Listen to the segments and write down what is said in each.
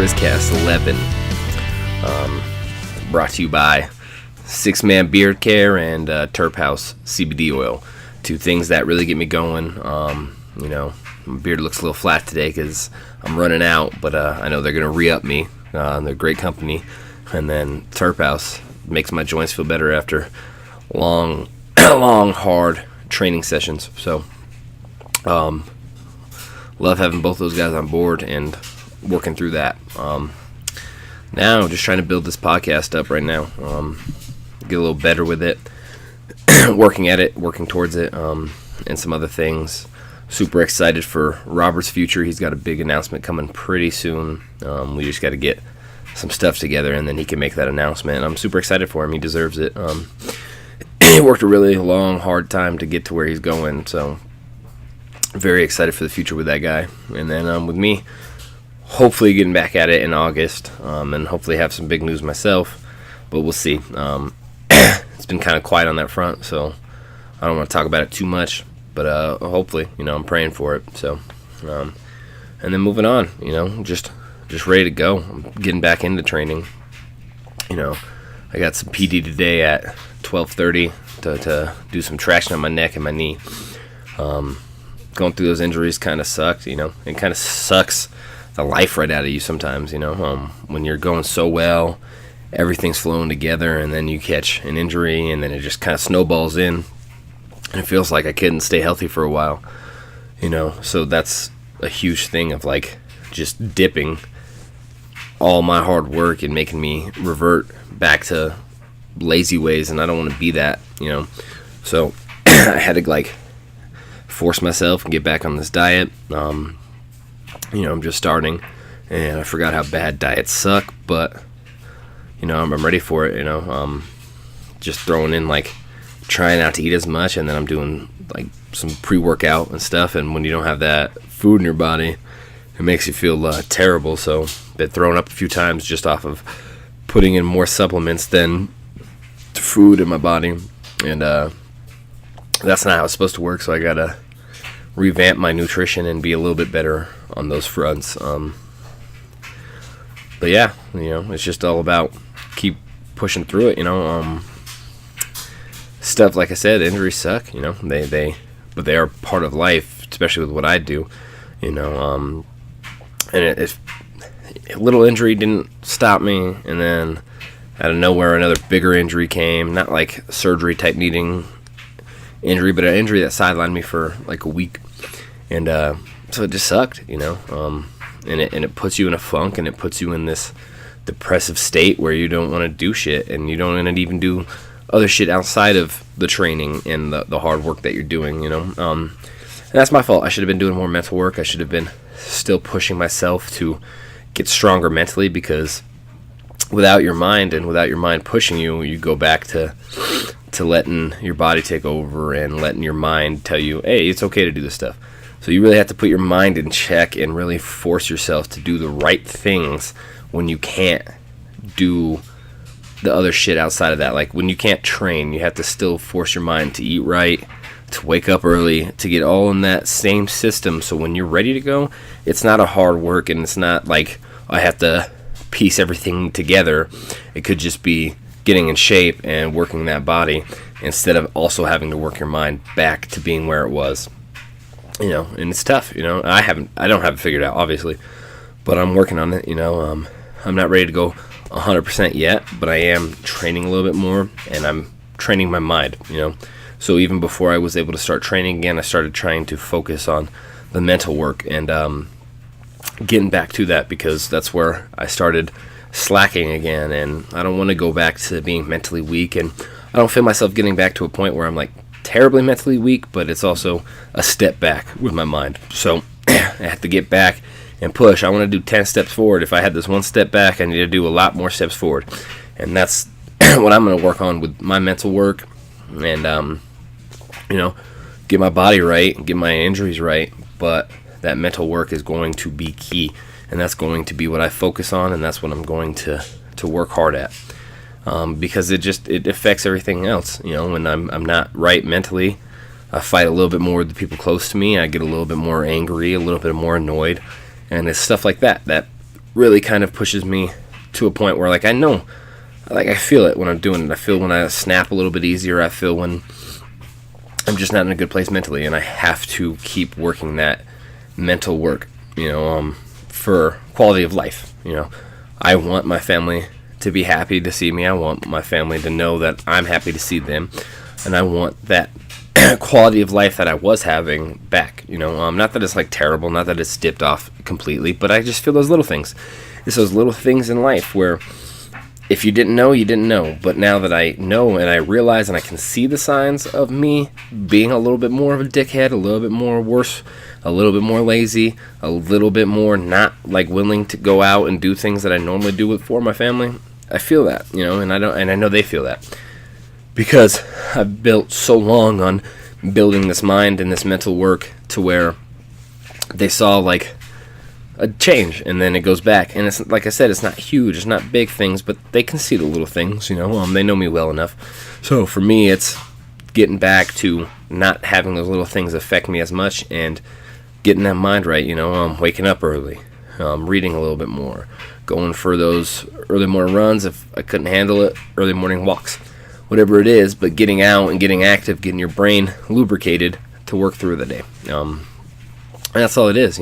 Grizz-Cast 11, brought to you by 6-Man Beard Care and Terp House CBD oil. Two things that really get me going. My beard looks a little flat today because I'm running out, but I know they're going to re-up me. They're a great company. And then Terp House makes my joints feel better after long, hard training sessions. So, love having both those guys on board and working through that. Now, just trying to build this podcast up right now. Get a little better with it. Working at it, working towards it, and some other things. Super excited for Robert's future. He's got a big announcement coming pretty soon. We just got to get some stuff together, and then he can make that announcement. And I'm super excited for him. He deserves it. He worked a really long, hard time to get to where he's going, so very excited for the future with that guy. And then with me, hopefully getting back at it in August, and hopefully have some big news myself, but we'll see. It's been kind of quiet on that front, so I don't want to talk about it too much, but hopefully, I'm praying for it. So, and then moving on, just ready to go. I'm getting back into training. I got some PD today at 12:30 to do some traction on my neck and my knee. Going through those injuries kind of sucked, it kind of sucks the life right out of you sometimes, when you're going so well, everything's flowing together, and then you catch an injury, and then it just kind of snowballs in, and it feels like I couldn't stay healthy for a while, so that's a huge thing of just dipping all my hard work and making me revert back to lazy ways, and I don't want to be that, so I had to force myself and get back on this diet. I'm just starting, and I forgot how bad diets suck, but I'm ready for it. Just throwing in trying not to eat as much, and then I'm doing some pre-workout and stuff, and when you don't have that food in your body, it makes you feel terrible. So been thrown up a few times just off of putting in more supplements than food in my body, and that's not how it's supposed to work. So I gotta revamp my nutrition and be a little bit better on those fronts. But yeah, it's just all about keep pushing through it. Stuff, like I said, injuries suck. But they are part of life, especially with what I do. And if a little injury didn't stop me, and then out of nowhere another bigger injury came, not like surgery type needing injury, but an injury that sidelined me for a week, and so it just sucked, and it puts you in a funk, and it puts you in this depressive state where you don't want to do shit, and you don't want to even do other shit outside of the training and the hard work that you're doing, and that's my fault. I should have been doing more mental work. I should have been still pushing myself to get stronger mentally, because without your mind and without your mind pushing you, you go back to letting your body take over and letting your mind tell you, hey, it's okay to do this stuff. So you really have to put your mind in check and really force yourself to do the right things when you can't do the other shit outside of that. When you can't train, you have to still force your mind to eat right, to wake up early, to get all in that same system. So when you're ready to go, it's not a hard work, and it's not like I have to piece everything together. It could just be getting in shape and working that body instead of also having to work your mind back to being where it was. And it's tough. I don't have it figured out, obviously, but I'm working on it. I'm not ready to go 100% yet, but I am training a little bit more, and I'm training my mind. So even before I was able to start training again, I started trying to focus on the mental work and getting back to that, because that's where I started slacking again, and I don't want to go back to being mentally weak, and I don't feel myself getting back to a point where I'm terribly mentally weak, but it's also a step back with my mind. So I have to get back and push. I want to do 10 steps forward. If I had this one step back, I need to do a lot more steps forward, and that's what I'm going to work on with my mental work, and get my body right, get my injuries right, but that mental work is going to be key, and that's going to be what I focus on, and that's what I'm going to work hard at, because it affects everything else. When I'm not right mentally, I fight a little bit more with the people close to me. I get a little bit more angry, a little bit more annoyed, and it's stuff like that really kind of pushes me to a point where, like, I know, like, I feel it when I'm doing it. I feel when I snap a little bit easier. I feel when I'm just not in a good place mentally, and I have to keep working that mental work, for quality of life. I want my family to be happy to see me. I want my family to know that I'm happy to see them, and I want that quality of life that I was having back. Not that it's like terrible, not that it's dipped off completely, but I just feel those little things. It's those little things in life where if you didn't know, you didn't know. But now that I know and I realize and I can see the signs of me being a little bit more of a dickhead, a little bit more worse, a little bit more lazy, a little bit more not like willing to go out and do things that I normally do for my family, I feel that, and I know they feel that. Because I've built so long on building this mind and this mental work to where they saw like a change, and then it goes back, and it's like I said, it's not huge, it's not big things, but they can see the little things. They know me well enough. So for me, it's getting back to not having those little things affect me as much, and getting that mind right. Waking up early, reading a little bit more, going for those early morning runs if I couldn't handle it, early morning walks, whatever it is, but getting out and getting active, getting your brain lubricated to work through the day. And that's all it is.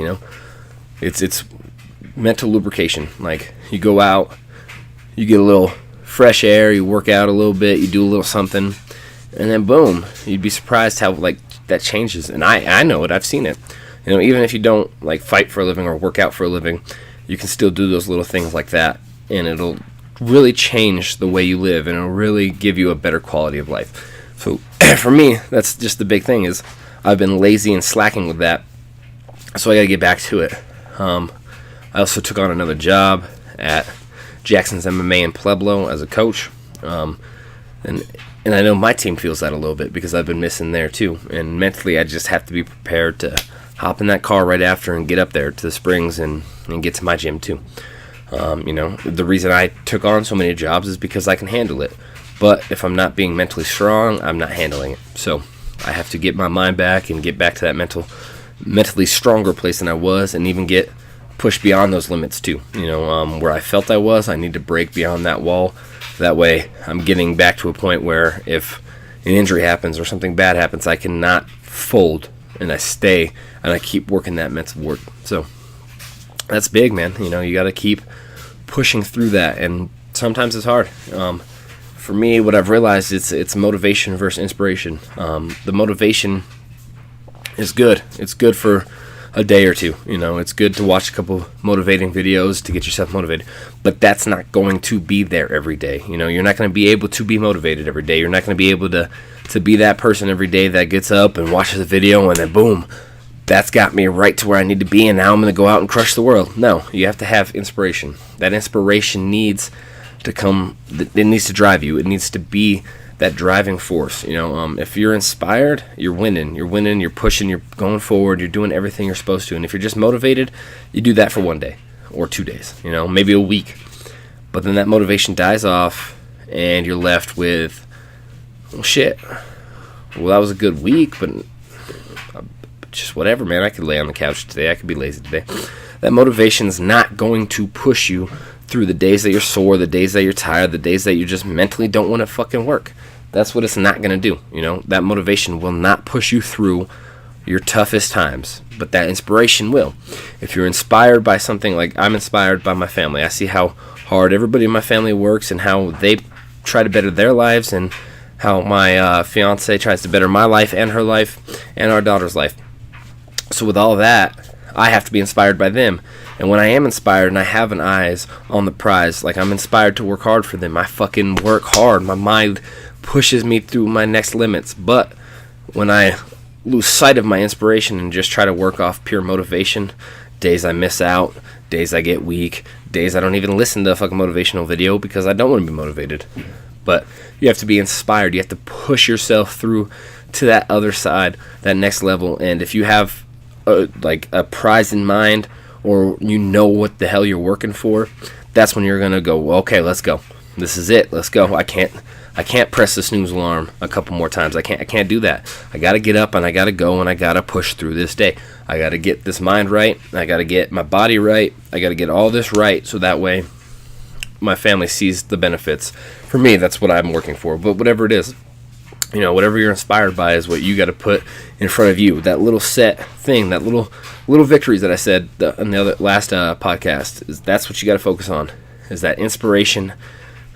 It's mental lubrication. Like, you go out, you get a little fresh air, you work out a little bit, you do a little something, and then boom, you'd be surprised how like that changes. And I know it, I've seen it. Even if you don't like fight for a living or work out for a living, you can still do those little things like that, and it'll really change the way you live, and it'll really give you a better quality of life. So for me, that's just the big thing, is I've been lazy and slacking with that, so I gotta get back to it. I also took on another job at Jackson's MMA in Pueblo as a coach, and I know my team feels that a little bit because I've been missing there too, and mentally I just have to be prepared to hop in that car right after and get up there to the Springs and get to my gym too. The reason I took on so many jobs is because I can handle it, but if I'm not being mentally strong, I'm not handling it. So I have to get my mind back and get back to that mentally stronger place than I was, and even get pushed beyond those limits too. Where I felt I need to break beyond that wall. That way I'm getting back to a point where if an injury happens or something bad happens, I cannot fold, and I stay and I keep working that mental work. So that's big, man. You got to keep pushing through that, and sometimes it's hard. For me, what I've realized, it's motivation versus inspiration. The motivation is good. It's good for a day or two. It's good to watch a couple motivating videos to get yourself motivated, but that's not going to be there every day. You're not going to be able to be motivated every day. You're not going to be able to be that person every day that gets up and watches a video and then boom, that's got me right to where I need to be, and now I'm going to go out and crush the world. No, you have to have inspiration. That inspiration needs to come, it needs to drive you. It needs to be that driving force. If you're inspired, you're winning, you're pushing, you're going forward, you're doing everything you're supposed to. And if you're just motivated, you do that for 1 day or 2 days, maybe a week. But then that motivation dies off and you're left with, well, shit. Well, that was a good week, but just whatever, man. I could lay on the couch today. I could be lazy today. That motivation's not going to push you through the days that you're sore, the days that you're tired, the days that you just mentally don't want to fucking work. That's what it's not going to do. That motivation will not push you through your toughest times, but that inspiration will. If you're inspired by something, like I'm inspired by my family. I see how hard everybody in my family works and how they try to better their lives, and how my fiance tries to better my life and her life and our daughter's life. So with all that, I have to be inspired by them. And when I am inspired and I have an eyes on the prize, like I'm inspired to work hard for them, I fucking work hard. My mind pushes me through my next limits. But when I lose sight of my inspiration and just try to work off pure motivation, days I miss out, days I get weak, days I don't even listen to a fucking motivational video because I don't want to be motivated. But you have to be inspired. You have to push yourself through to that other side, that next level. And if you have a prize in mind, or what the hell you're working for, that's when you're going to go, well, okay, let's go. This is it. Let's go. I can't press the snooze alarm a couple more times. I can't do that. I got to get up and I got to go and I got to push through this day. I got to get this mind right. I got to get my body right. I got to get all this right so that way my family sees the benefits. For me, that's what I'm working for. But whatever it is, whatever you're inspired by is what you got to put in front of you. That little set thing, that little victories that I said in the last podcast, that's what you got to focus on. Is that inspiration,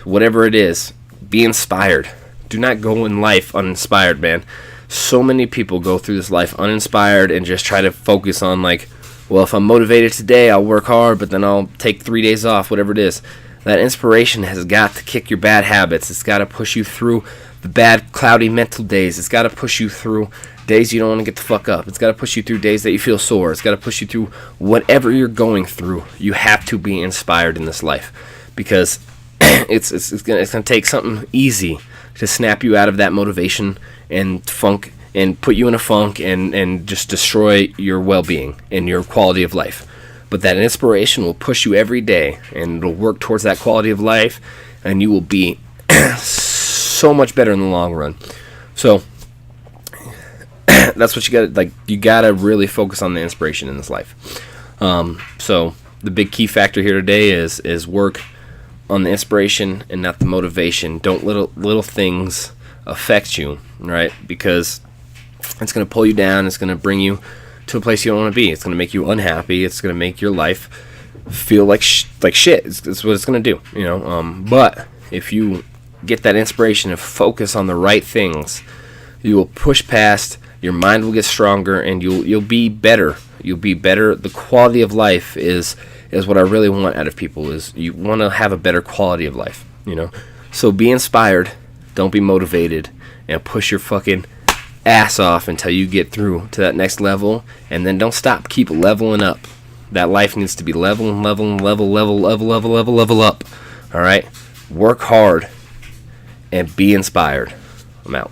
whatever it is. Be inspired. Do not go in life uninspired, man. So many people go through this life uninspired and just try to focus on well, if I'm motivated today, I'll work hard, but then I'll take 3 days off, whatever it is. That inspiration has got to kick your bad habits. It's got to push you through the bad, cloudy mental days. It's got to push you through days you don't want to get the fuck up. It's got to push you through days that you feel sore. It's got to push you through whatever you're going through. You have to be inspired in this life because it's gonna take something easy to snap you out of that motivation and funk and put you in a funk and just destroy your well-being and your quality of life. But that inspiration will push you every day, and it'll work towards that quality of life, and you will be so much better in the long run. So that's what you got. You gotta really focus on the inspiration in this life. So the big key factor here today is work on the inspiration and not the motivation. Don't little things affect you, right? Because it's gonna pull you down. It's gonna bring you to a place you don't want to be. It's going to make you unhappy. It's going to make your life feel like shit. It's what it's going to do, But if you get that inspiration and focus on the right things, you will push past. Your mind will get stronger, and you'll be better. You'll be better. The quality of life is what I really want out of people. Is you want to have a better quality of life, So be inspired. Don't be motivated, and push your fucking ass off until you get through to that next level, and then don't stop. Keep leveling up. That life needs to be level up. All right, work hard and be inspired. I'm out.